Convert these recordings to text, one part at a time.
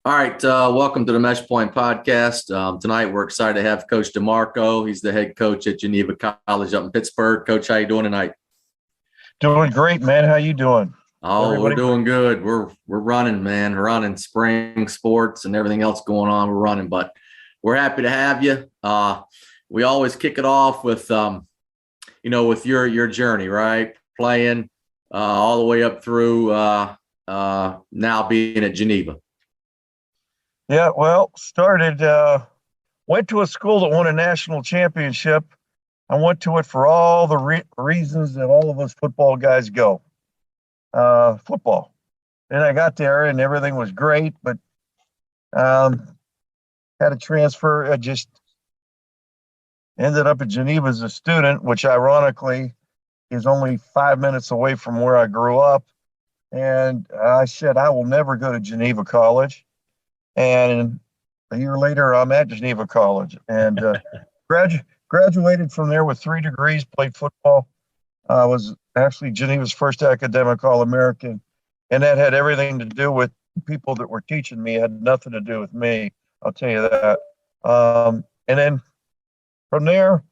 All right, welcome to the Meshpoint podcast. Tonight, we're excited to have Coach DeMarco. He's the head coach at Geneva College up in Pittsburgh. Coach, how you doing tonight? Doing great, man. How you doing? Oh, we're doing good. We're running, man. We're running spring sports and everything else going on. We're running, but we're happy to have you. We always kick it off with, with your journey, right? Playing all the way up through now being at Geneva. Yeah, well, went to a school that won a national championship. I went to it for all the reasons that all of us football guys go. Football. And I got there and everything was great, but had a transfer. I just ended up at Geneva as a student, which ironically is only 5 minutes away from where I grew up. And I said, I will never go to Geneva College. And a year later, I'm at Geneva College and graduated from there with 3 degrees, played football. I was actually Geneva's first academic All-American. And that had everything to do with the people that were teaching me. It had nothing to do with me. I'll tell you that. And then from there,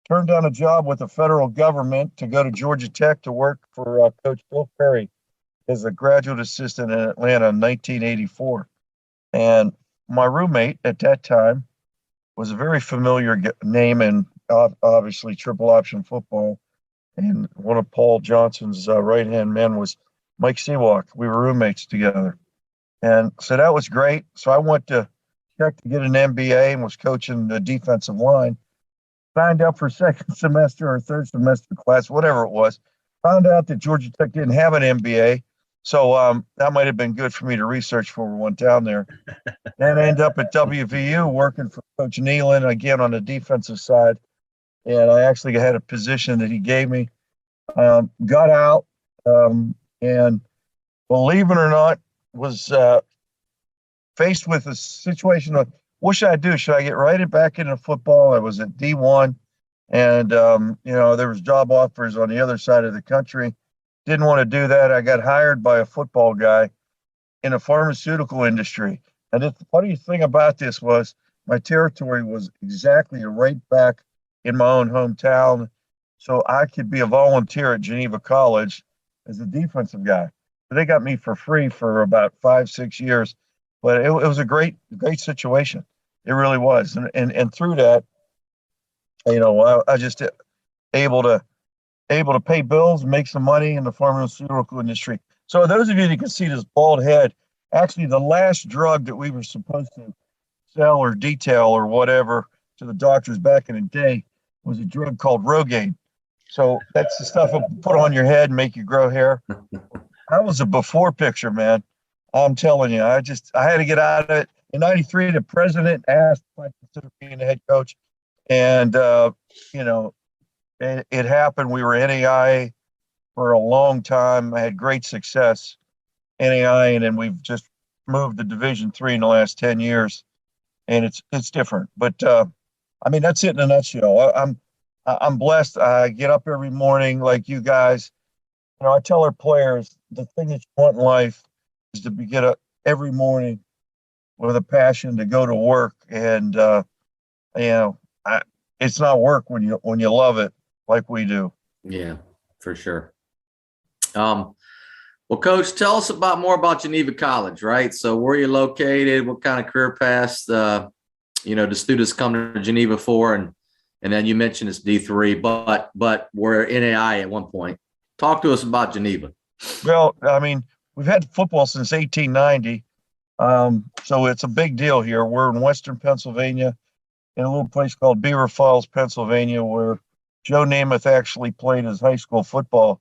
turned down a job with the federal government to go to Georgia Tech to work for Coach Bill Perry as a graduate assistant in Atlanta in 1984. And my roommate at that time was a very familiar name in obviously triple option football. And one of Paul Johnson's right-hand men was Mike Seawalk. We were roommates together. And so that was great. So I went to Tech to get an MBA and was coaching the defensive line. Signed up for second semester or third semester class, whatever it was. Found out that Georgia Tech didn't have an MBA. So that might have been good for me to research before we went down there. And I ended up at WVU working for Coach Nealon, again, on the defensive side. And I actually had a position that he gave me. Got out, and believe it or not, was faced with a situation of, what should I do? Should I get right back into football? I was at D1, and, there was job offers on the other side of the country. Didn't want to do that. I got hired by a football guy in the pharmaceutical industry. And the funny thing about this was my territory was exactly right back in my own hometown. So I could be a volunteer at Geneva College as a defensive guy. So they got me for free for about 5-6 years. But it was a great situation. It really was. And through that, I just able to pay bills and make some money in the pharmaceutical industry. So those of you that can see this bald head, actually the last drug that we were supposed to sell or detail or whatever to the doctors back in the day was a drug called Rogaine. So that's the stuff that put on your head and make you grow hair. That was a before picture, man. I'm telling you, I had to get out of it. In 93, the president asked if I consider being the head coach. And, it happened. We were NAI for a long time. I had great success, NAI, and then we've just moved to Division III in the last 10 years, and it's different. But that's it in a nutshell. I'm blessed. I get up every morning like you guys. I tell our players the thing that you want in life is to get up every morning with a passion to go to work, and it's not work when you love it like we do. Yeah, for sure. Well, Coach, tell us more about Geneva College, right? So where are you located? What kind of career paths, the students come to Geneva for? And then you mentioned it's D3, but we're NAI at one point. Talk to us about Geneva. Well, we've had football since 1890. So it's a big deal here. We're in Western Pennsylvania in a little place called Beaver Falls, Pennsylvania, where Joe Namath actually played his high school football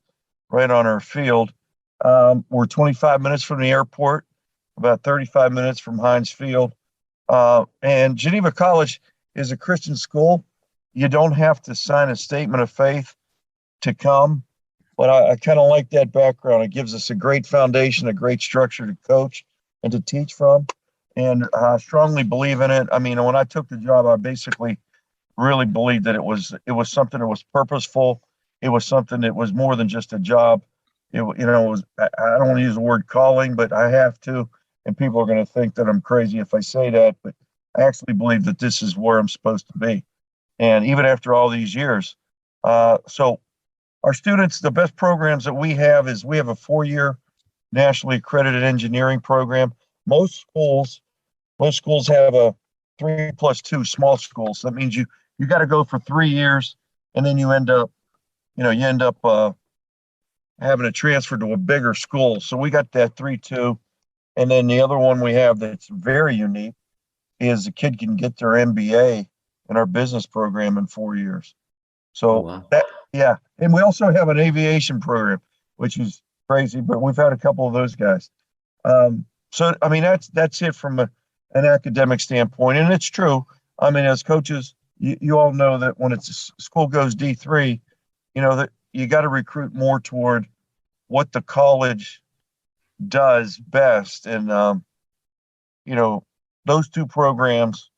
right on our field. We're 25 minutes from the airport, about 35 minutes from Heinz Field. And Geneva College is a Christian school. You don't have to sign a statement of faith to come, but I kind of like that background. It gives us a great foundation, a great structure to coach and to teach from. And I strongly believe in it. When I took the job, I basically really believed that it was something that was purposeful. It was something that was more than just a job. It was, I don't want to use the word calling, but I have to. and people are going to think that I'm crazy if I say that, but I actually believe that this is where I'm supposed to be. And even after all these years, so our students, the best programs that we have is we have a 4-year nationally accredited engineering program. Most schools have a 3+2 small schools. So that means you got to go for 3 years, and then you end up having to transfer to a bigger school. So we got that 3-2, and then the other one we have that's very unique is the kid can get their MBA in our business program in 4 years. So wow. yeah, and we also have an aviation program, which is crazy, but we've had a couple of those guys. So I mean, that's it from an academic standpoint, and it's true. I mean, as coaches, you all know that when school goes D3, that you got to recruit more toward what the college does best, and those two programs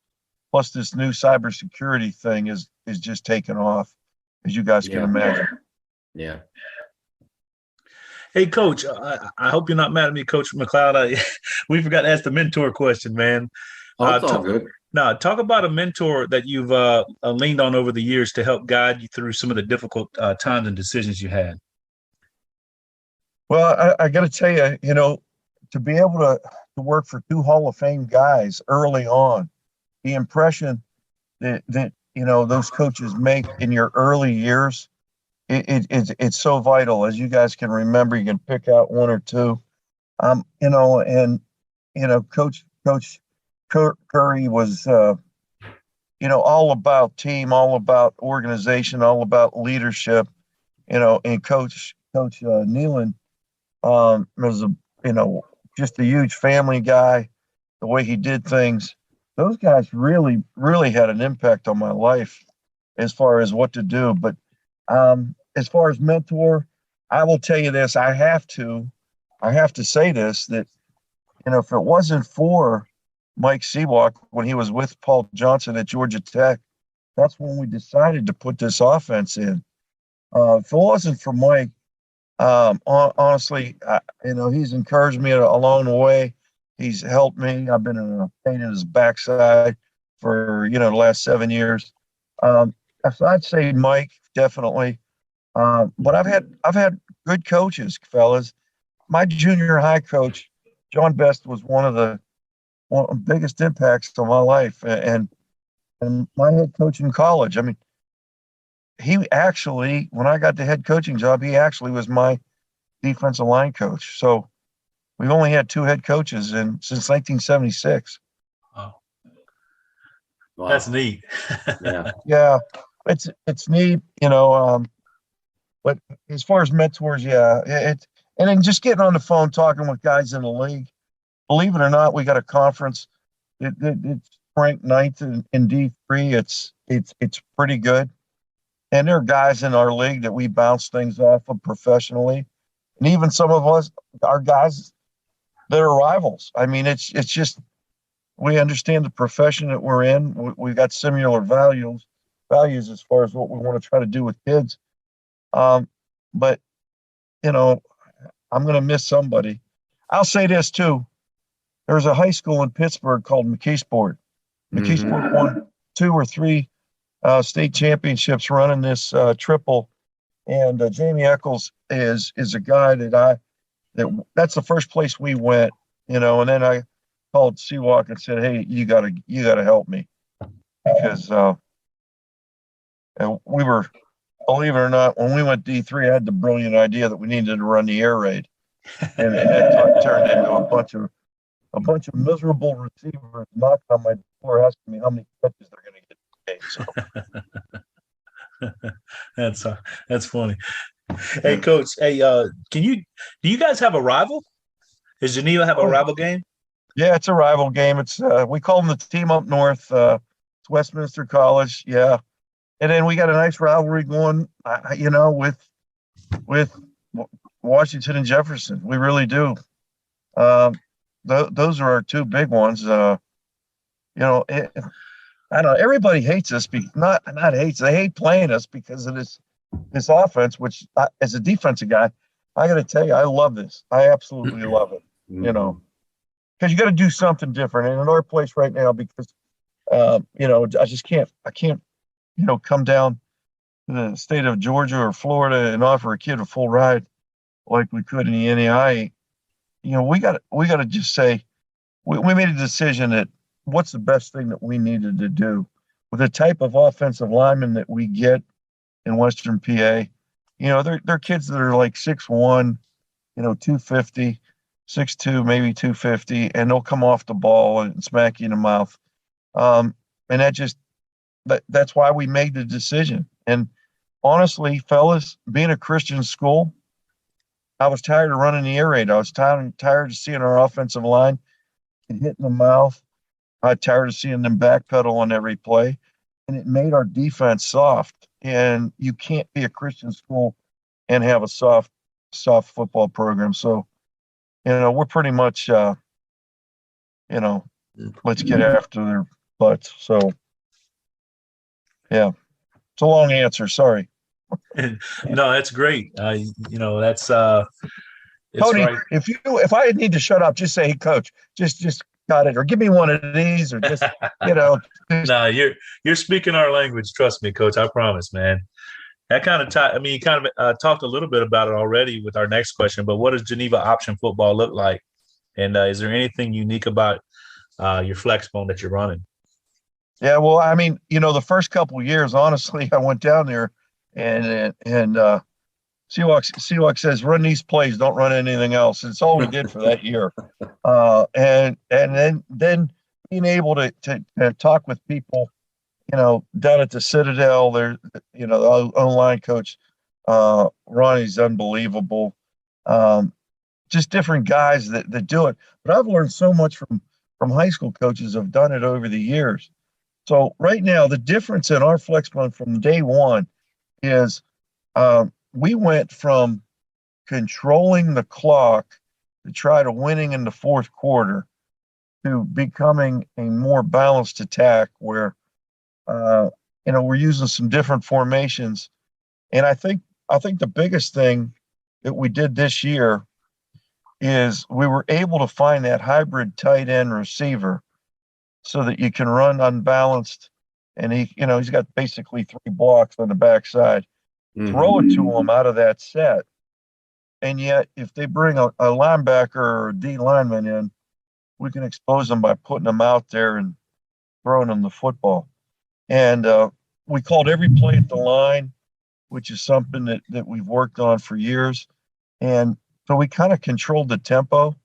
plus this new cybersecurity thing is just taking off, as you guys can imagine. Yeah. Hey, Coach, I hope you're not mad at me, Coach McLeod. We forgot to ask the mentor question, man. Oh, it's all good. Now, talk about a mentor that you've leaned on over the years to help guide you through some of the difficult times and decisions you had. Well, I got to tell you, to be able to work for 2 Hall of Fame guys early on, the impression that those coaches make in your early years, it's so vital. As you guys can remember, you can pick out 1 or 2. Coach Curry was all about team, all about organization, all about leadership. And Coach Nealon was just a huge family guy. The way he did things, those guys really, really had an impact on my life as far as what to do. But as far as mentor, I will tell you this: I have to say this, that if it wasn't for Mike Seawalk when he was with Paul Johnson at Georgia Tech, that's when we decided to put this offense in. If it wasn't for Mike, honestly, he's encouraged me along the way. He's helped me. I've been in a pain in his backside for the last 7 years. So I'd say Mike, definitely. But I've had good coaches, fellas. My junior high coach, John Best, was one of the biggest impacts on my life, and my head coach in college. I mean, he actually, when I got the head coaching job, he actually was my defensive line coach. So we've only had 2 head coaches since 1976. Oh, Wow. That's neat. Yeah. Yeah, it's neat, but as far as mentors, yeah, and then just getting on the phone, talking with guys in the league. Believe it or not, we got a conference. It's ranked 9th in D3. It's pretty good. And there are guys in our league that we bounce things off of professionally. And even some of us are guys that are rivals. I mean, it's just, we understand the profession that we're in. We've got similar values as far as what we want to try to do with kids. But, I'm going to miss somebody. I'll say this too. There's a high school in Pittsburgh called McKeesport. McKeesport won 2 or 3 state championships running this triple. And Jamie Eccles is a guy that's the first place we went, and then I called Seawalk and said, "Hey, you gotta help me," because and we were, believe it or not, when we went D3, I had the brilliant idea that we needed to run the air raid, and it turned into a bunch of miserable receivers knocking on my door asking me how many catches they're going to get today. So. That's funny. Hey, Coach. Hey, do you guys have a rival? Does Geneva have a rival game? Yeah, it's a rival game. It's we call them the team up north. It's Westminster College. Yeah, and then we got a nice rivalry going. With Washington and Jefferson. We really do. Those are our 2 big ones. I don't know. Everybody hates us. Not hates. They hate playing us because of this offense. Which, as a defensive guy, I got to tell you, I love this. I absolutely love it. because you got to do something different. And in our place right now, because I can't, come down to the state of Georgia or Florida and offer a kid a full ride like we could in the NAIA. We got to just say we made a decision that what's the best thing that we needed to do with the type of offensive lineman that we get in Western PA. They're kids that are like 6'1", 250, 6'2", maybe 250, and they'll come off the ball and smack you in the mouth. And that's why we made the decision. And honestly, fellas, being a Christian school, I was tired of running the air raid. I was tired of seeing our offensive line get hit in the mouth. I was tired of seeing them backpedal on every play. And it made our defense soft. And you can't be a Christian school and have a soft football program. So, we're pretty much, let's get after their butts. So, yeah, it's a long answer. Sorry. No, that's great. That's it's Tony, right. if I need to shut up, just say, "Hey, coach, just got it," or give me one of these, or just No, you're speaking our language. Trust me, coach. I promise, man. That kind of you kind of talked a little bit about it already with our next question. But what does Geneva option football look like? And is there anything unique about your flex bone that you're running? Yeah, well, I mean, the first couple of years, honestly, I went down there and Seawalk says, "Run these plays, don't run anything else." It's all we did for that year. And then being able to talk with people, down at the Citadel, there, the online coach, Ronnie's unbelievable. Just different guys that do it. But I've learned so much from high school coaches who've done it over the years. So right now, the difference in our flex plan from day one is we went from controlling the clock to try to winning in the fourth quarter to becoming a more balanced attack where, we're using some different formations. And I think the biggest thing that we did this year is we were able to find that hybrid tight end receiver so that you can run unbalanced, and he's got basically 3 blocks on the backside. Throw it to him out of that set. And yet, if they bring a linebacker or a D lineman in, we can expose them by putting them out there and throwing them the football. And we called every play at the line, which is something that we've worked on for years. And so we kind of controlled the tempo,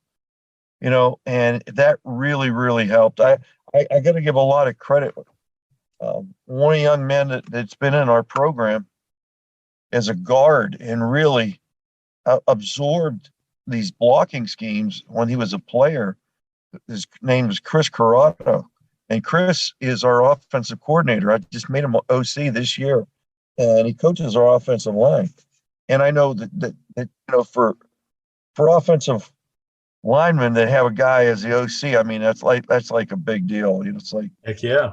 and that really, really helped. I got to give a lot of credit. One young man that's been in our program as a guard and really absorbed these blocking schemes when he was a player. His name is Chris Corrado, and Chris is our offensive coordinator. I just made him OC this year, and he coaches our offensive line. And I know that for offensive linemen that have a guy as the OC, I mean that's like a big deal. It's like, Heck yeah.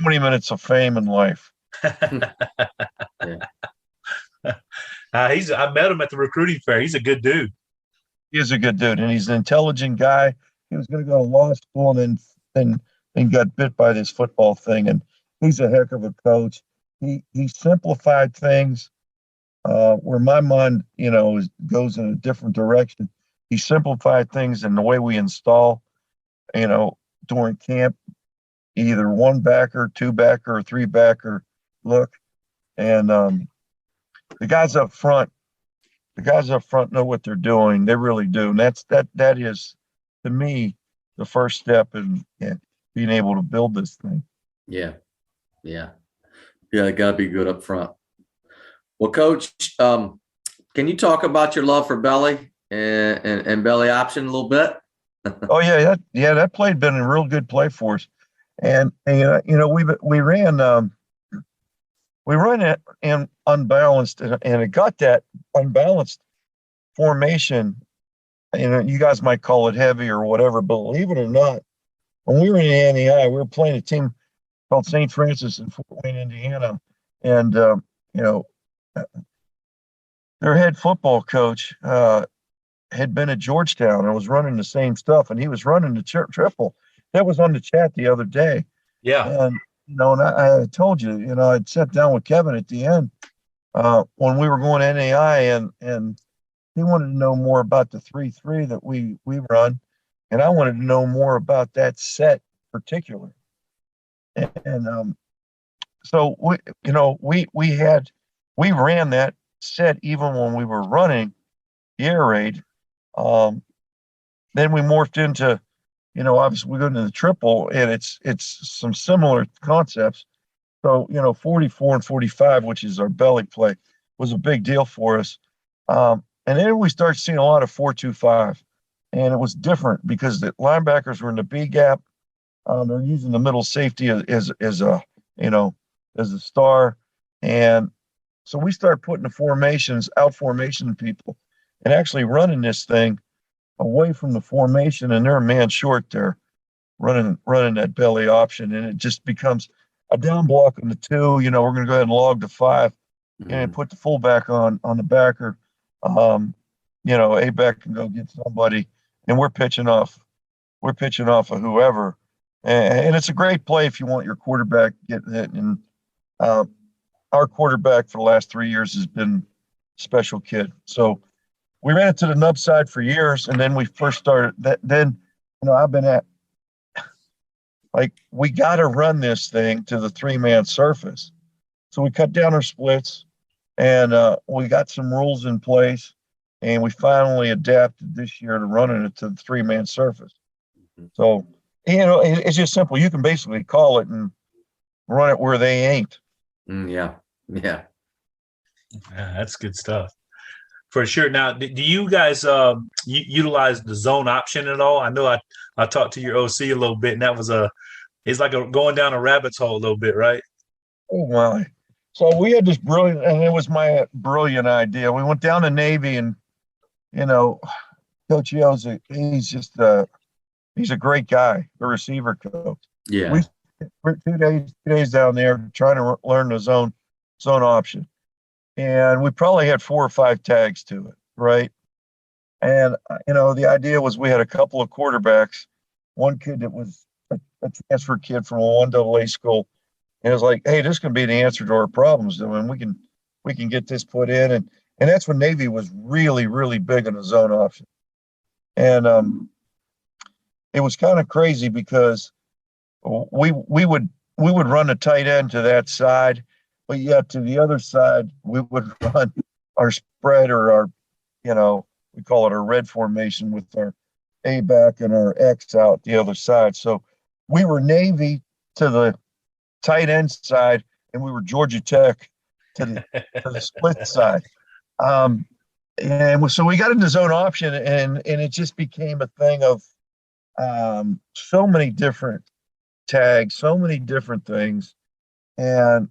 20 minutes of fame in life. Yeah. I met him at the recruiting fair. He's a good dude. He is a good dude, and he's an intelligent guy. He was going to go to law school and then got bit by this football thing, and he's a heck of a coach. He simplified things where my mind, goes in a different direction. He simplified things in the way we install, during camp, either 1-backer, 2-backer, or 3-backer look. And the guys up front know what they're doing. They really do. And that is, to me, the first step in being able to build this thing. Yeah. They got to be good up front. Well, Coach, can you talk about your love for belly and belly option a little bit? Oh yeah, that play had been a real good play for us, and we ran it in unbalanced, and it got that unbalanced formation. You guys might call it heavy or whatever, but believe it or not, when we were in the NEI, we were playing a team called St. Francis in Fort Wayne, Indiana, and their head football coach had been at Georgetown and was running the same stuff, and he was running the triple. That was on the chat the other day. Yeah. And, and I told you, I'd sat down with Kevin at the end when we were going to NAI, and he wanted to know more about the 3-3 that we run, and I wanted to know more about that set in particular. And so we ran that set even when we were running the air raid. Then we morphed into, obviously we go into the triple, and it's some similar concepts. So 44 and 45, which is our belly play, was a big deal for us. And then we started seeing a lot of 4-2-5, and it was different because the linebackers were in the B gap. They're using the middle safety as a star, and so we start putting the out formation people, and actually running this thing away from the formation, and they're a man short there, running that belly option, and it just becomes a down block on the 2. We're going to go ahead and log the 5, and put the fullback on the backer. A back can go get somebody, and we're pitching off of whoever, and it's a great play if you want your quarterback getting hit. And our quarterback for the last 3 years has been a special kid. So we ran it to the nub side for years, and then we first started that. Then I've been at, like, we got to run this thing to the 3-man surface. So we cut down our splits, and we got some rules in place, and we finally adapted this year to running it to the 3-man surface. So, it's just simple. You can basically call it and run it where they ain't. Yeah. Yeah, that's good stuff. For sure. Now, do you guys utilize the zone option at all? I know I talked to your OC a little bit, and that was it's like going down a rabbit's hole a little bit, right? Oh my! So we had this brilliant, and it was my brilliant idea. We went down to Navy, and Coach Yo's he's a great guy, the receiver coach. Yeah. We're 2 days down there trying to learn the zone option, and we probably had 4 or 5 tags to it, right? And the idea was we had a couple of quarterbacks, one kid that was a transfer kid from a 1AA school, and it was like, hey, this can be the answer to our problems. I mean, we can get this put in, and that's when Navy was really, really big on the zone option, and it was kind of crazy because we would run a tight end to that side, but yet to the other side we would run our spread, or our, we call it our red formation, with our A back and our X out the other side. So we were Navy to the tight end side, and we were Georgia Tech to the split side. And so we got into zone option, and it just became a thing of so many different tags, so many different things. And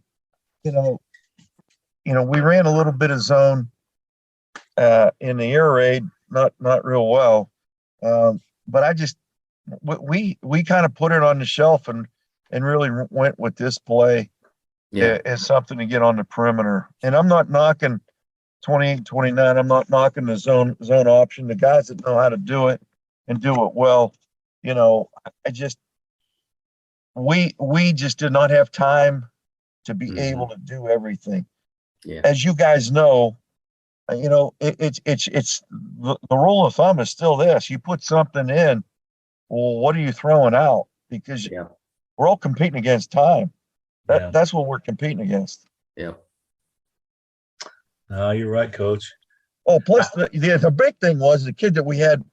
we ran a little bit of zone in the air raid, not real well, but we kind of put it on the shelf and really went with this play as something to get on the perimeter. And I'm not knocking 28, 29. I'm not knocking the zone option. The guys that know how to do it and do it well, we just did not have time to be able to do everything. Yeah. As you guys know, it's the rule of thumb is still this: you put something in, well, what are you throwing out? Because we're all competing against time. That's what we're competing against. Yeah. You're right, Coach. Oh, plus the big thing was the kid that we had,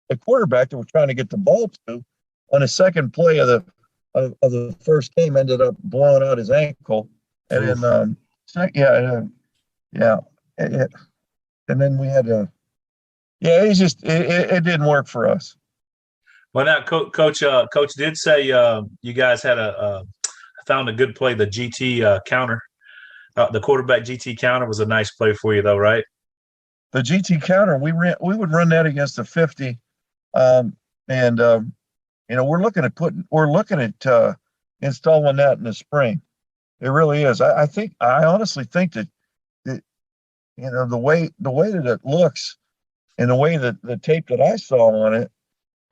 the quarterback that we're trying to get the ball to, on the second play of the first game, ended up blowing out his ankle, and then and then we had to, it didn't work for us. Well, now, Coach did say you guys had found a good play, the GT counter. The quarterback GT counter was a nice play for you, though, right? The GT counter, we would run that against the 50, we're looking at installing that in the spring. It really is. I honestly think that the way that it looks, And the way that the tape that I saw on it,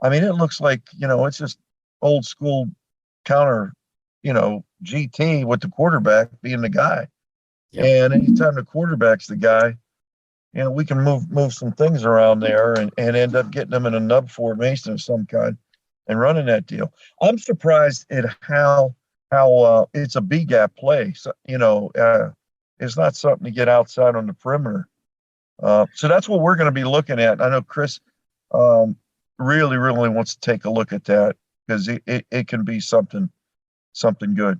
I mean, it looks like, it's just old school counter, GT with the quarterback being the guy. Yep. And anytime the quarterback's the guy, we can move some things around there and end up getting them in a nub formation of some kind and running that deal. I'm surprised at how it's a B gap play. So, it's not something to get outside on the perimeter. So that's what we're going to be looking at. I know Chris really, really wants to take a look at that because it can be something good.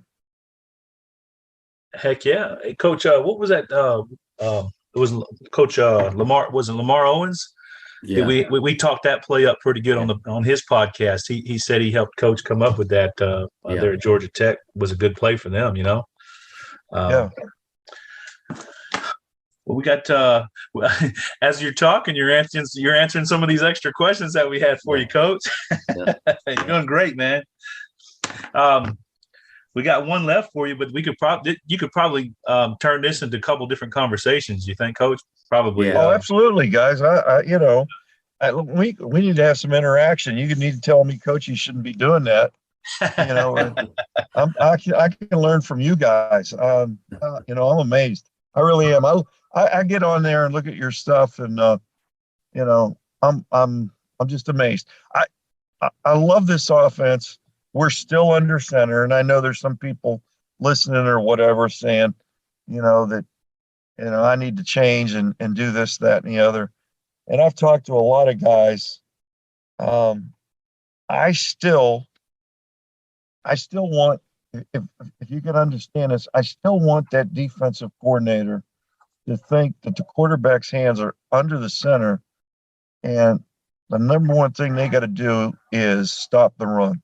Heck yeah. Hey, Coach, what was that? It was Coach Lamar. Was it Lamar Owens? Yeah. We talked that play up pretty good on his podcast. He said he helped Coach come up with that there at Georgia Tech. Was a good play for them, Yeah. Well, we got as you're talking, you're answering some of these extra questions that we had for you, Coach. Yeah. You're doing great, man. We got one left for you, but you could probably turn this into a couple different conversations. You think, Coach? Probably. Yeah. Oh, absolutely, guys. We need to have some interaction. You need to tell me, Coach, you shouldn't be doing that. I can learn from you guys. I'm amazed. I really am. I get on there and look at your stuff, and I'm just amazed. I love this offense. We're still under center, and I know there's some people listening or whatever saying, that I need to change and do this, that, and the other. And I've talked to a lot of guys. I still want, if you can understand this, I still want that defensive coordinator to think that the quarterback's hands are under the center, and the number one thing they got to do is stop the run.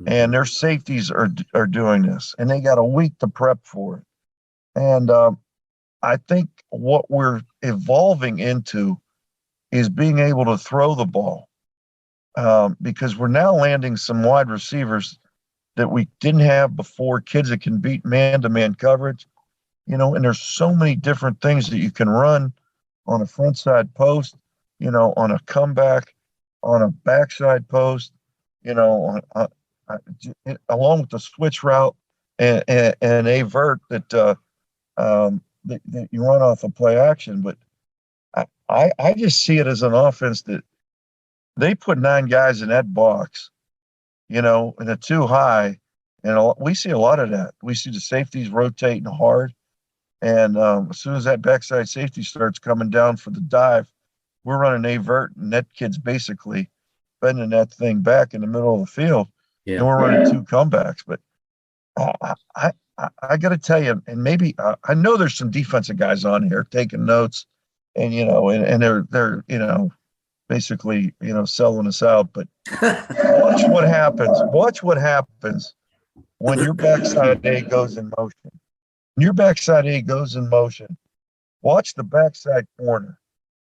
And their safeties are doing this, and they got a week to prep for it. And I think what we're evolving into is being able to throw the ball because we're now landing some wide receivers that we didn't have before, kids that can beat man-to-man coverage, and there's so many different things that you can run on a front side post, on a comeback, on a backside post, along with the switch route and a vert that you run off of play action. But I just see it as an offense that they put 9 guys in that box, in a too high. And we see a lot of that. We see the safeties rotating hard. And as soon as that backside safety starts coming down for the dive, we're running a vert, and that kid's basically bending that thing back in the middle of the field. Yeah. And we're running 2 comebacks. But I got to tell you, and maybe I know there's some defensive guys on here taking notes, and and they're basically selling us out. But watch what happens. Watch what happens when your backside A goes in motion. When your backside A goes in motion, watch the backside corner,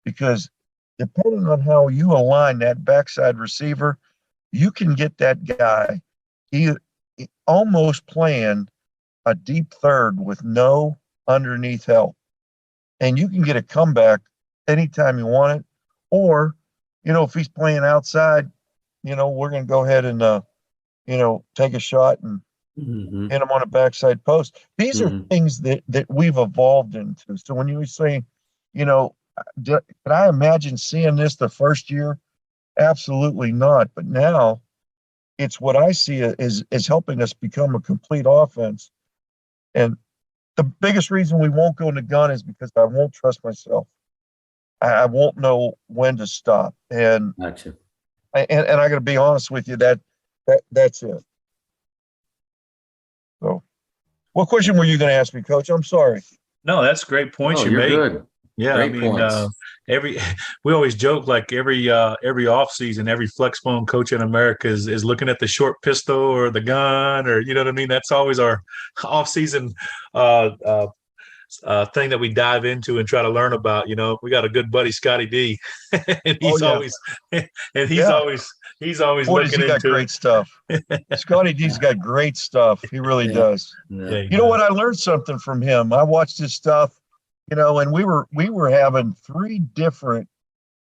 because depending on how you align that backside receiver, you can get that guy almost playing a deep third with no underneath help. And you can get a comeback anytime you want it. Or, if he's playing outside, we're going to go ahead and, take a shot and hit him on a backside post. These are things that we've evolved into. So when you were saying, could I imagine seeing this the first year? Absolutely not. But now it's what I see is helping us become a complete offense. And the biggest reason we won't go in the gun is because I won't trust myself. I won't know when to stop. And Gotcha. And I got to be honest with you, that's it. So, what question were you going to ask me, Coach? I'm sorry. No, that's a great point you you're made. Good. Yeah, great points. We always joke like every off season, every flex phone coach in America is looking at the short pistol or the gun, or what I mean. That's always our off season thing that we dive into and try to learn about. We got a good buddy, Scotty D, and he's always Boy, looking he got into great stuff. Scotty D's got great stuff. He really does. Yeah. You know what? I learned something from him. I watched his stuff, and we were having 3 different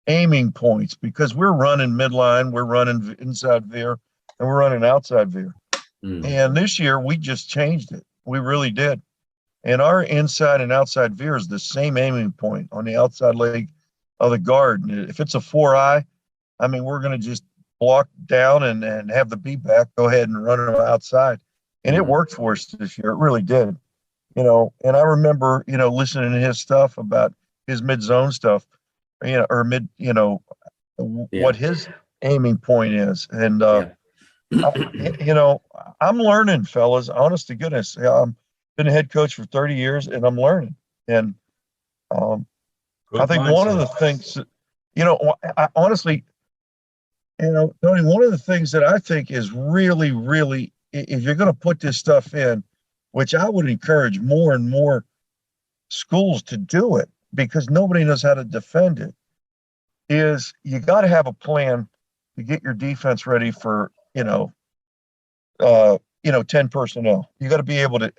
aiming points because we're running midline, we're running inside veer, and we're running outside veer. And this year we just changed it. We really did. And our inside and outside veer is the same aiming point on the outside leg of the guard. And if it's a 4-eye, I mean, we're going to just block down and have the B back, go ahead and run them outside. And it worked for us this year. It really did. And I remember, listening to his stuff about his mid-zone stuff, or mid, what his aiming point is. And, I'm learning, fellas, honest to goodness. I've been a head coach for 30 years and I'm learning. And I think one of the things, honestly, Tony, one of the things that I think is really, really, if you're going to put this stuff in, which I would encourage more and more schools to do it because nobody knows how to defend it, is you got to have a plan to get your defense ready for, 10 personnel. You got to be able to,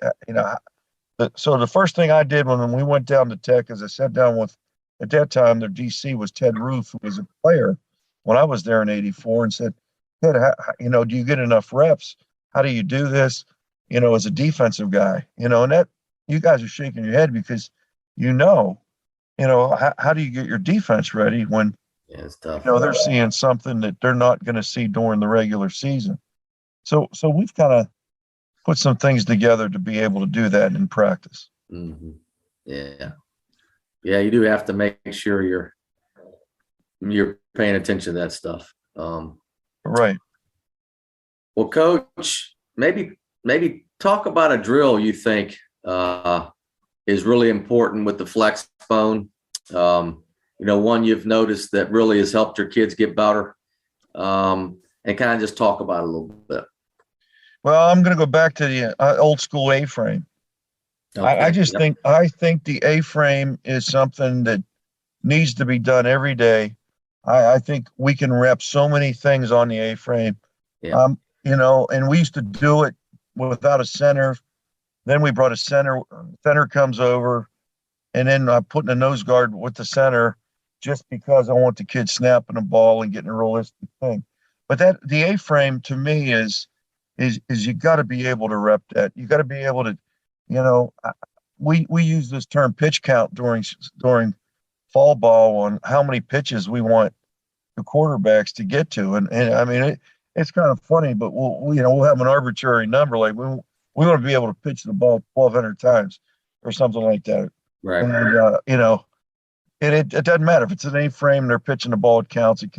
so the first thing I did when we went down to Tech is I sat down with, at that time, their DC was Ted Ruth, who was a player when I was there in '84, and said, Ted, do you get enough reps? How do you do this? As a defensive guy, and that you guys are shaking your head because, how do you get your defense ready when, it's tough. They're seeing something that they're not going to see during the regular season. So we've kind of put some things together to be able to do that in practice. Mm-hmm. Yeah, you do have to make sure you're paying attention to that stuff. Right. Well, Coach, maybe talk about a drill you think is really important with the flex phone. One you've noticed that really has helped your kids get better, and kind of just talk about it a little bit. Well, I'm going to go back to the old school A-frame. Okay. I think the A-frame is something that needs to be done every day. I think we can rep so many things on the A-frame. Yeah. And we used to do it without a center. Then we brought a center. Center comes over, and then I put in a nose guard with the center just because I want the kid snapping the ball and getting a realistic thing. But the A-frame to me is you got to be able to rep that. You got to be able to, we use this term pitch count during fall ball on how many pitches we want the quarterbacks to get to. And I mean, it's kind of funny, but we'll have an arbitrary number. Like we want to be able to pitch the ball 1,200 times or something like that. Right. And, it doesn't matter if it's an A-frame and they're pitching the ball, it counts. It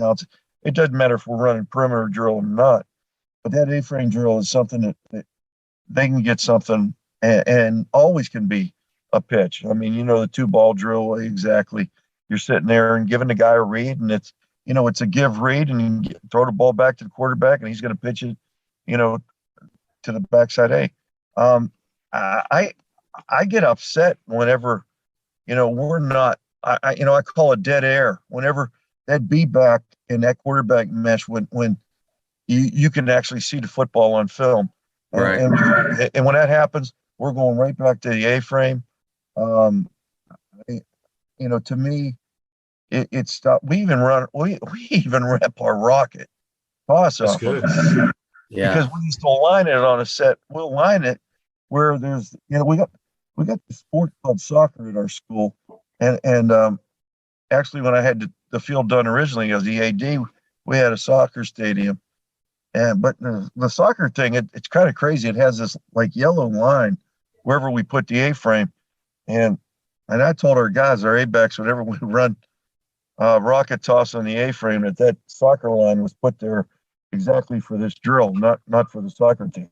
doesn't matter if we're running perimeter drill or not. But that A-frame drill is something that they can get something and always can be a pitch. I mean, the 2-ball drill exactly. You're sitting there and giving the guy a read, and it's a give read, and you throw the ball back to the quarterback, and he's going to pitch it, to the backside A. I get upset whenever, we're not. I call it dead air. Whenever that B back and that quarterback mesh when you can actually see the football on film. Right. And when that happens, we're going right back to the A-frame. To me, it stopped. We even rep our rocket toss off. Good. Yeah. Because we used to line it on a set. We'll line it where there's, we got the sport called soccer at our school. And actually, when I had the field done originally as the AD, we had a soccer stadium. But the soccer thing, it's kind of crazy. It has this like yellow line wherever we put the A-frame. And I told our guys, our A-backs, whenever we run rocket toss on the A-frame, that soccer line was put there exactly for this drill, not for the soccer team.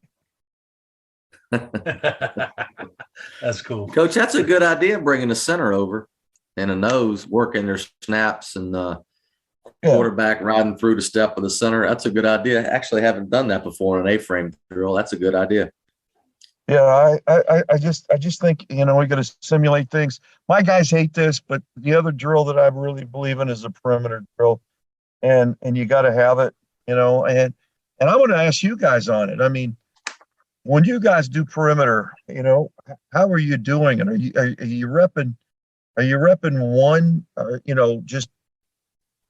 That's cool. Coach, that's a good idea, bringing the center over and a nose, working their snaps and quarterback riding through the step of the center. That's a good idea. Actually, haven't done that before in an A-frame drill. That's a good idea. Yeah, I just think, we got to simulate things. My guys hate this, but the other drill that I really believe in is a perimeter drill. And you got to have it, and I want to ask you guys on it. I mean, when you guys do perimeter, how are you doing it? Are you repping one, just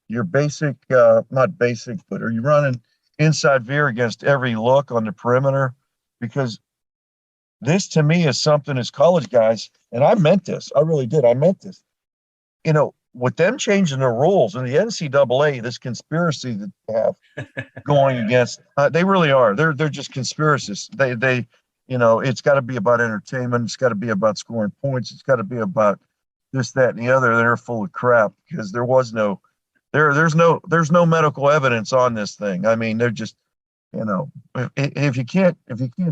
your basic, not basic, but are you running inside veer against every look on the perimeter? Because this to me is something as college guys, and I meant this. I really did. I meant this. With them changing the rules and the NCAA, this conspiracy that they have going against, they really are. They're just conspiracists. It's got to be about entertainment. It's got to be about scoring points. It's got to be about this, that, and the other. They're full of crap because there's no medical evidence on this thing. I mean, they're just, if you can't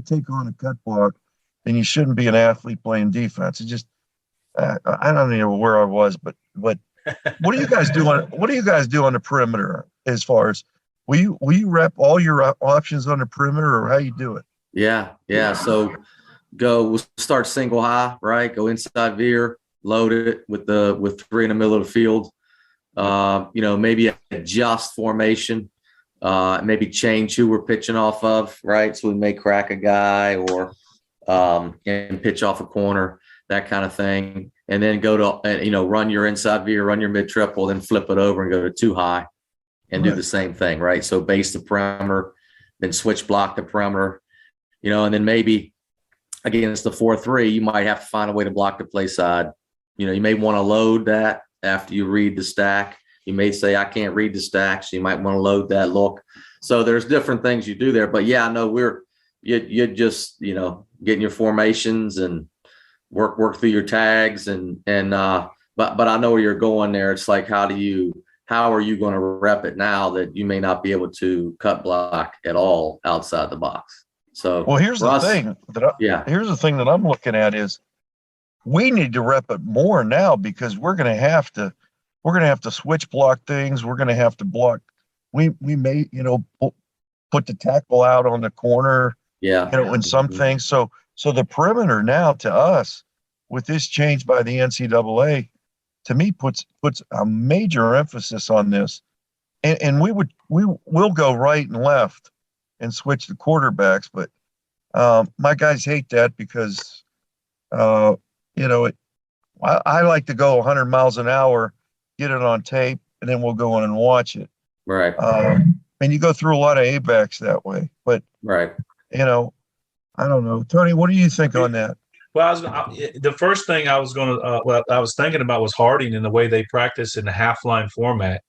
take on a cut block, then you shouldn't be an athlete playing defense. It just, I don't know where I was, but what do you guys do on the perimeter as far as will you rep all your options on the perimeter, or how you do it? Yeah. So we'll start single high, right? Go inside veer, load it with three in the middle of the field. Maybe adjust formation, maybe change who we're pitching off of, right? So we may crack a guy or and pitch off a corner, that kind of thing. And then go to, run your inside veer, run your mid triple, then flip it over and go to two high and do the same thing, right? So base the perimeter, then switch block the perimeter, and then maybe against the 4-3, you might have to find a way to block the play side. You may want to load that after you read the stack. You may say, I can't read the stack, so you might want to load that look. So there's different things you do there. But yeah, I know you're just, getting your formations and work through your tags but I know where you're going there. It's like, how are you going to rep it now that you may not be able to cut block at all outside the box? So here's the thing that I'm looking at is we need to rep it more now, because we're going to have to switch block things. We're going to have to block. We may, put the tackle out on the corner, in some things. So the perimeter now to us, with this change by the NCAA, to me puts a major emphasis on this. And we'll go right and left and switch the quarterbacks, but my guys hate that because I like to go 100 miles an hour, get it on tape, and then we'll go in and watch it. Right. And you go through a lot of A-backs that way. But, right. I don't know. Tony, what do you think on that? Well, the first thing I was thinking about was Harding and the way they practice in the half line format,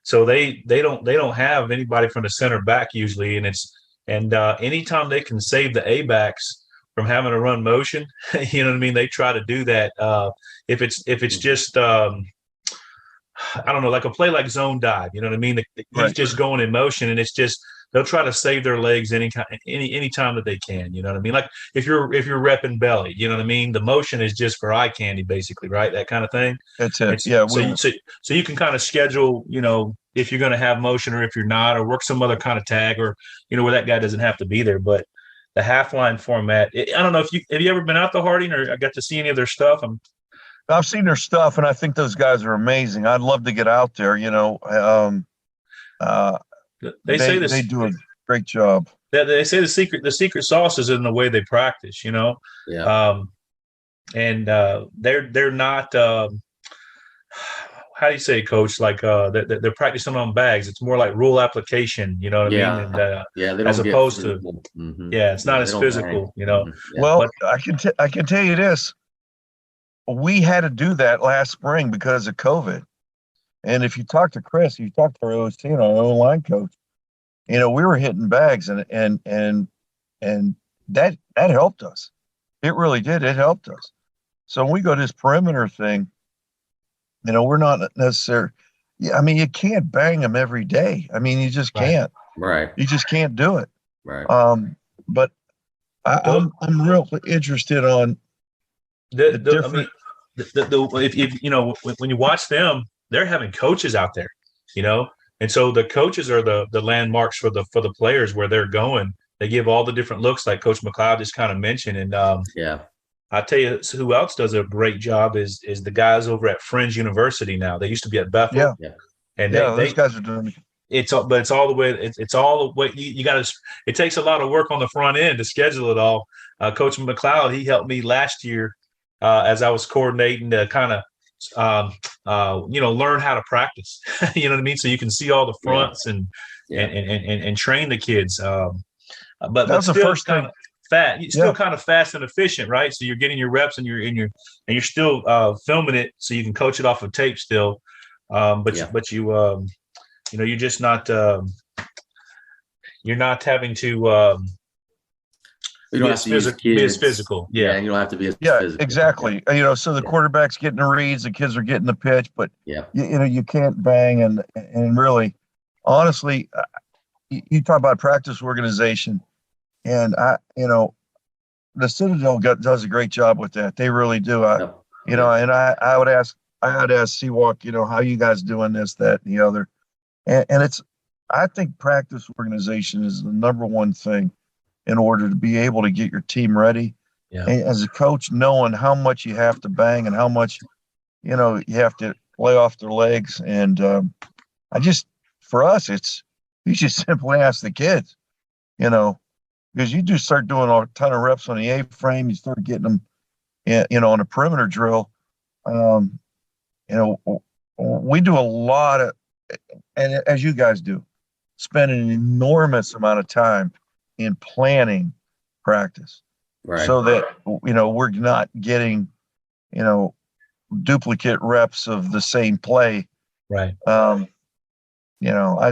So they don't have anybody from the center back usually, and anytime they can save the A-backs from having to run motion, you know what I mean? They try to do that. If it's just I don't know, like a play like zone dive, you know what I mean? He's just going in motion, and it's just they'll try to save their legs any time that they can, you know what I mean? Like if you're repping belly, you know what I mean? The motion is just for eye candy, basically, right? That kind of thing. That's it. Yeah. So you can kind of schedule, if you're going to have motion or if you're not, or work some other kind of tag, or where that guy doesn't have to be there. But the half line format, I don't know if have you ever been out to Harding or got to see any of their stuff? I've seen their stuff, and I think those guys are amazing. I'd love to get out there. They say they do a great job. They say the secret sauce is in the way they practice. Yeah. And they're not. How do you say, Coach? Like they're practicing on bags. It's more like rule application. You know what I mean? And, they don't as opposed to, it's not as physical. Yeah. Well, I can tell you this. We had to do that last spring because of COVID. And if you talk to Chris, you talk to our OC, our O-line coach, we were hitting bags, and that helped us. It really did. It helped us. So when we go to this perimeter thing, we're not necessarily. I mean, you can't bang them every day. I mean, you just can't. Right. You just can't do it. Right. But I'm real interested on. If when you watch them, they're having coaches out there, and so the coaches are the landmarks for the players where they're going. They give all the different looks, like Coach McLeod just kind of mentioned. And I tell you who else does a great job is the guys over at Fringe University now. They used to be at Bethel. Yeah. And those guys are doing it. It's all the way. You got to. It takes a lot of work on the front end to schedule it all. Coach McLeod, he helped me last year as I was coordinating to kind of learn how to practice. You know what I mean? So you can see all the fronts Yeah. and train the kids. But That's the still first kind thing. of still kind of fast and efficient, right? So you're getting your reps and you're still filming it so you can coach it off of tape still. But you're just not you're not having to You don't have to use kids. be as physical. Yeah. And you don't have to be as Yeah, physical. exactly. So the quarterback's getting the reads, the kids are getting the pitch, but Yeah. you can't bang and really, honestly, you talk about practice organization, and the Citadel does a great job with that. They really do. And I would ask Seawalk, how you guys doing this, that, and the other, and I think practice organization is the number one thing in order to be able to get your team ready. Yeah. And as a coach, knowing how much you have to bang and how much, you have to lay off their legs. And for us, you just simply ask the kids, because you do start doing a ton of reps on the A-frame, you start getting them, on a perimeter drill. We do a lot of, and as you guys do, spend an enormous amount of time in planning practice, Right. so that we're not getting duplicate reps of the same play. Right. I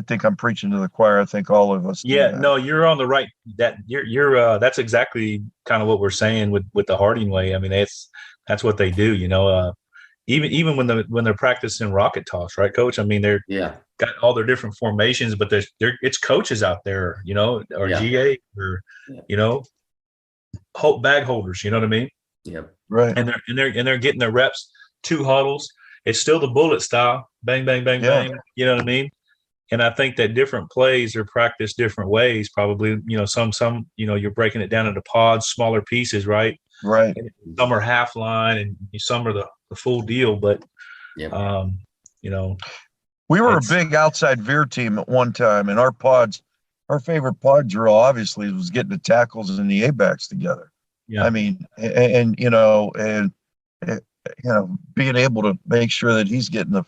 think I'm preaching to the choir. I think all of us. Yeah, no, you're on the right. That's exactly kind of what we're saying with the Harding way. I mean, that's what they do. Even when they're practicing rocket toss, right, Coach? I mean, they're got all their different formations, but it's coaches out there, or GA or bag holders. You know what I mean? Yeah. Right. And they're getting their reps, 2 huddles. It's still the bullet style, bang, bang, bang, bang. You know what I mean? And I think that different plays are practiced different ways. Probably, some you're breaking it down into pods, smaller pieces, right? Right. And some are half line, and some are the full deal. But, Yeah. We were a big outside veer team at one time, and our favorite pod drill obviously was getting the tackles and the A-backs together. Yeah. I mean, and being able to make sure that he's getting the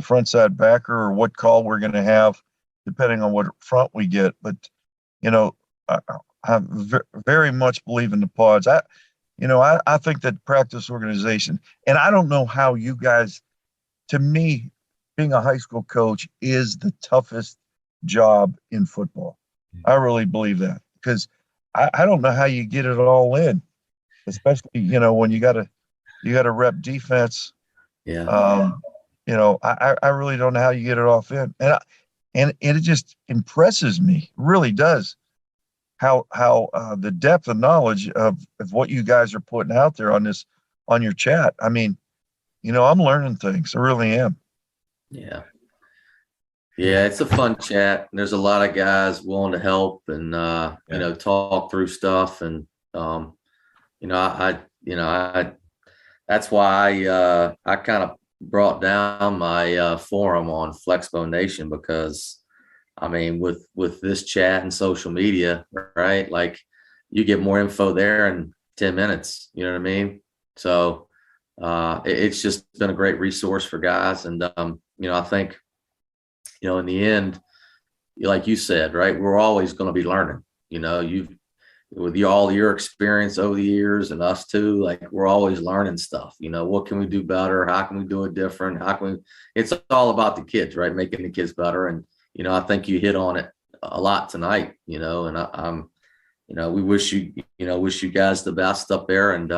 front side backer, or what call we're going to have, depending on what front we get. But, I very much believe in the pods. I think that practice organization, and I don't know how you guys, to me, being a high school coach is the toughest job in football. I really believe that, because I don't know how you get it all in, especially, when you got to rep defense. Yeah. I really don't know how you get it off in, and it just impresses me, really does, how the depth of knowledge of what you guys are putting out there on your chat. I mean, I'm learning things. I really am. Yeah. Yeah, it's a fun chat. There's a lot of guys willing to help and talk through stuff. And that's why I kind of brought down my forum on Flexbo Nation, because I mean, with this chat and social media, right? Like, you get more info there in 10 minutes. You know what I mean? So it's just been a great resource for guys. And I think, in the end, like you said, right, we're always going to be learning. With all your experience over the years, and us too, like, we're always learning stuff. What can we do better? How can we do it different? It's all about the kids, right? Making the kids better. And, I think you hit on it a lot tonight, and I'm we wish you guys the best up there. And,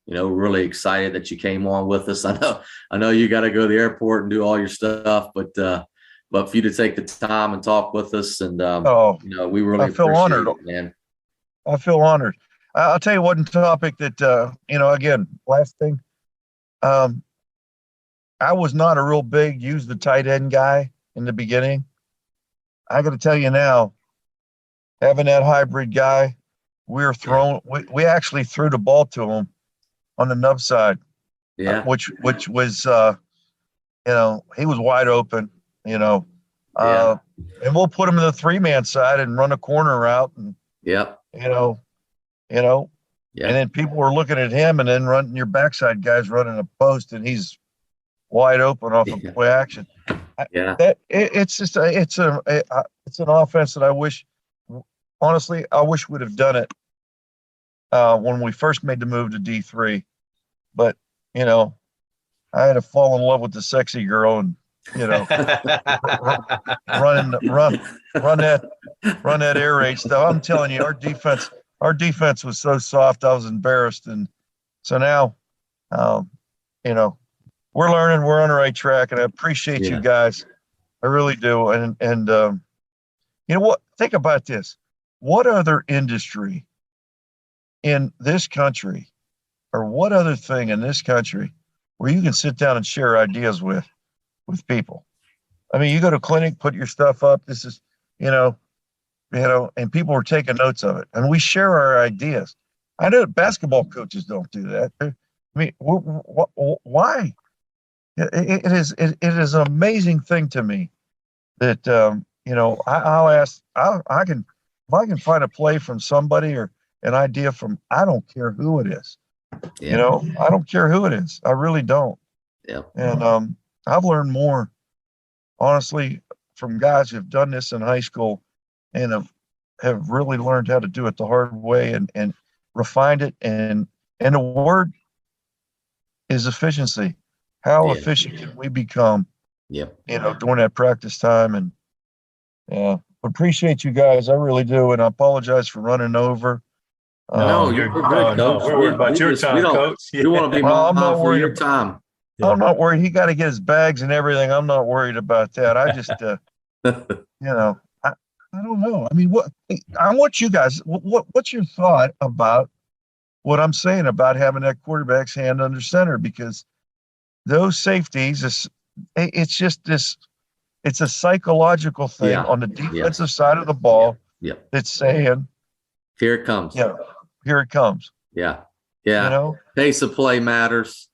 we're really excited that you came on with us. I know you got to go to the airport and do all your stuff, but for you to take the time and talk with us, and, we really feel honored, man. I feel honored. I'll tell you one topic that, again, last thing, I was not a real big use the tight end guy in the beginning. I got to tell you now, having that hybrid guy, we actually threw the ball to him on the nub side, which was, he was wide open, and we'll put him in the 3-man side and run a corner route. And, Yeah. And then people were looking at him, and then running your backside guys running a post, and he's wide open off of play action. Yeah. It's just it's an offense that I wish, honestly, I wish we'd have done it when we first made the move to D3. But you know, I had to fall in love with the sexy girl, and you know, run that air raid stuff. I'm telling you, our defense was so soft. I was embarrassed, and so now, you know, we're learning. We're on the right track, and I appreciate you guys. I really do. And you know what? Think about this. What other industry in this country, or what other thing in this country, where you can sit down and share ideas with people? I mean, you go to a clinic, put your stuff up. This is, and people are taking notes of it, and we share our ideas. I know basketball coaches don't do that. I mean, why? It is an amazing thing to me that I'll ask. I can, if I can find a play from somebody or an idea from, I don't care who it is. Yeah. I don't care who it is. I really don't. Yeah. And I've learned more, honestly, from guys who've done this in high school and have really learned how to do it the hard way and refined it. And the word is efficiency. How efficient can we become? During that practice time. And appreciate you guys. I really do. And I apologize for running over. No, you're good, Coach. We're worried about your time, Coach. You want to be mindful of your time. I'm not worried. He got to get his bags and everything. I'm not worried about that. I just, I don't know. I mean, I want you guys, what's your thought about what I'm saying about having that quarterback's hand under center? Because those safeties, it's just this, it's a psychological thing on the defensive side of the ball that's saying, here it comes. Yeah, here it comes. Yeah. Pace of play matters.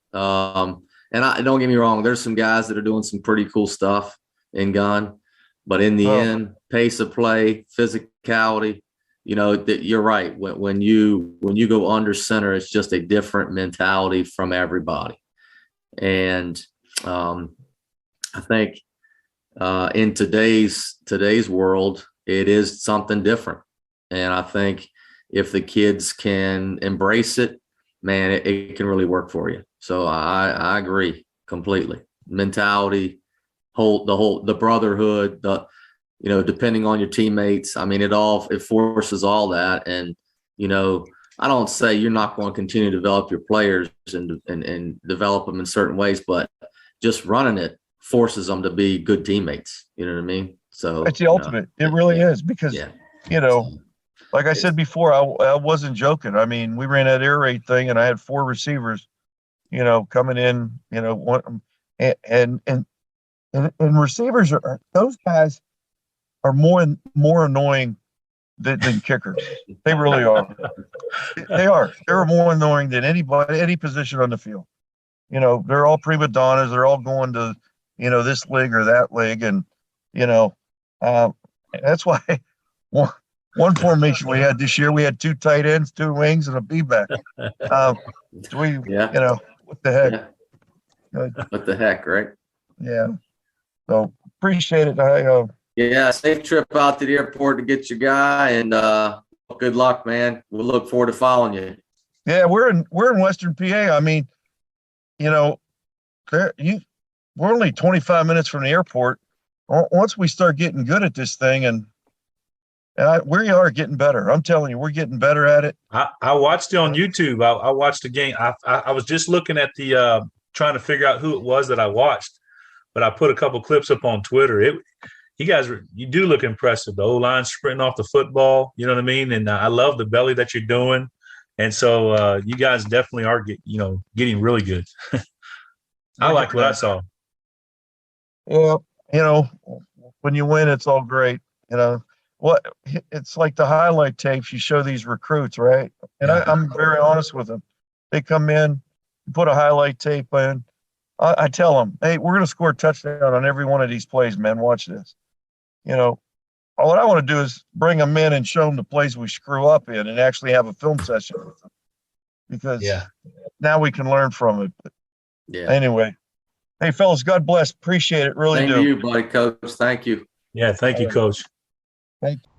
And don't get me wrong, there's some guys that are doing some pretty cool stuff in gun, but in the end, pace of play, physicality, that you're right. When you go under center, it's just a different mentality from everybody. And I think in today's world, it is something different. And I think if the kids can embrace it, man, it can really work for you. So I agree completely. Mentality, the brotherhood, depending on your teammates. I mean, it forces all that. And, I don't say you're not going to continue to develop your players and develop them in certain ways, but just running it forces them to be good teammates. You know what I mean? So it's the ultimate. It really is, because, like I said before, I wasn't joking. I mean, we ran that air raid thing, and I had 4 receivers, coming in, and receivers those guys are more annoying than kickers. They really are. They are. They're more annoying than any position on the field. They're all prima donnas. They're all going to, this league or that league, and that's why one formation we had this year, we had 2 tight ends, 2 wings, and a B-back. What the heck? What the heck, right? Yeah. So appreciate it. Safe trip out to the airport to get your guy, and good luck, man. We'll look forward to following you. Yeah, we're in Western PA. I mean, we're only 25 minutes from the airport. Once we start getting good at this thing, and we are getting better. I'm telling you, we're getting better at it. I watched it on YouTube. I watched the game. I was just looking at the trying to figure out who it was that I watched, but I put a couple clips up on Twitter. You do look impressive. The O-line sprinting off the football, you know what I mean? And I love the belly that you're doing. And so you guys definitely are getting really good. I liked what I saw. Yeah, when you win, it's all great. It's like the highlight tapes you show these recruits, right? And I'm very honest with them. They come in, put a highlight tape in. I tell them, hey, we're going to score a touchdown on every one of these plays, man. Watch this. What I want to do is bring them in and show them the plays we screw up in and actually have a film session with them. because Yeah. now we can learn from it. But Yeah. anyway, hey, fellas, God bless. Appreciate it. Really Same do. to you, buddy, coach. Thank you. Yeah. Thank you, Coach. Thank you.